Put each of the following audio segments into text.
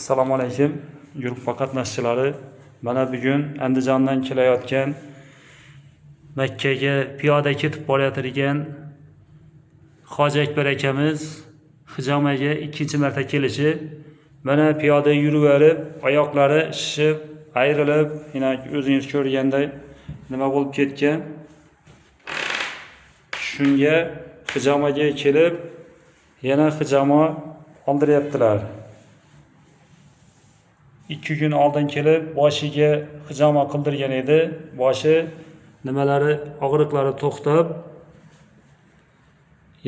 Assalomu alaykum. Guruh qatnashchilari. Mana bugun Andijondan kelayotgan Makkaga piyoda ketib borayotgan Hoji Akbar akamiz Hijomaga ikkinchi marta kelishi. Mana piyoda yuraverib, oyoqlari shishib, ayrilib, yana o'zingiz ko'rganday nima bo'lib ketgan. Shunga Hijomaga kelib, yana Hijoma oldiryaptilar. 2 kun oldin kelib boshiga hijoma qildirgan edi. Boshi nimalari og'riqlari to'xtab,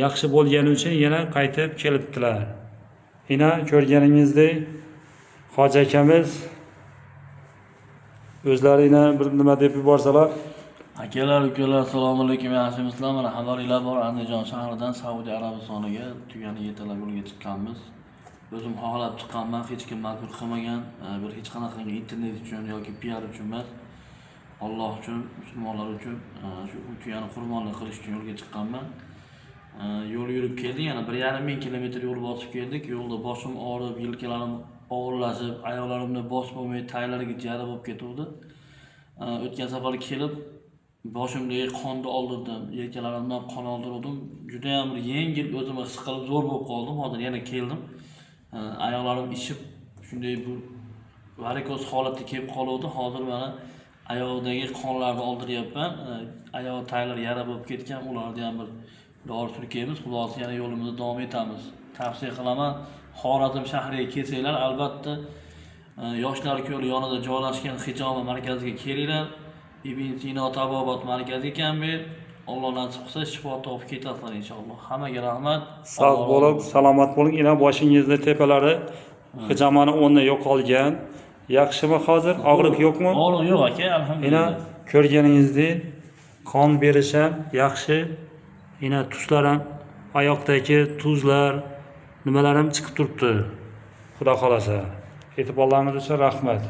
yaxshi bo'lgani uchun yana qaytib kelibdilar. Yana ko'rganingizdek Hoji akamiz o'zlarini bir nima deb yuborsalar. Akalar, ukalar, assalomu alaykum. Yaxshimisizlar? Mana xabaringlar bor. Andijon shahridan Saudiya Arabistoniga tugani yetalab yo'lga chiqqanmiz. O'zim xohlab chiqqanman, hech kim majbur qilmagan. Bir hech qanaqangi internet uchun yoki PR uchun emas. Alloh uchun, musulmonlar uchun shu tuyani qurbonlik qilish uchun yo'lga chiqqanman. Yo'l yurib keldik, yana 1,5 kilometr yo'l bosib keldik. Yo'lda boshim og'rib, yelkalarim og'irlashib, ayollarimni bos bo'lmay taylariga jara bo'lib ketuvdi. O'tgan safar kelib boshimdagi qonni oldirdim, yelkalarimdan qon oldirdim. Juda ham bir yengil o'zimni his qilib zo'r bo'lib qoldim. Hozir yana keldim. Ayoqlarim ishib, shunday bir varikoz holatga kelib qoluvdi. Hozir mana oyoqdagi qonlarni oldiryapman. Oyoq taylar yara bo'lib ketgan, ularni ham bir dori surkaymiz. Xulosa yana yo'limizni davom etamiz. Tavsiya qilaman, Xorazm shahriga kelsanglar, albatta Yoshlar ko'li yonida joylashgan Hijoma markaziga kelinglar. Ibn Sino tabobat markazi ekan bu. Alloh nasib qilsa shifo topib ketasizlar inshaalloh. Hammaga rahmat. Sog' bo'lib, salomat bo'ling. Yana boshingizda tepalari hijomani o'rni yo'qolgan. Yaxshimi hozir? Og'riq yo'qmi? Og'riq yo'q aka, alhamdulillah. Yana ko'rganingizdek qon berish ham yaxshi. Yana tuzlar ham, oyoqdagi tuzlar, nimalar ham chiqib turibdi. Xudo xolasa. E'tiborlaringiz uchun rahmat.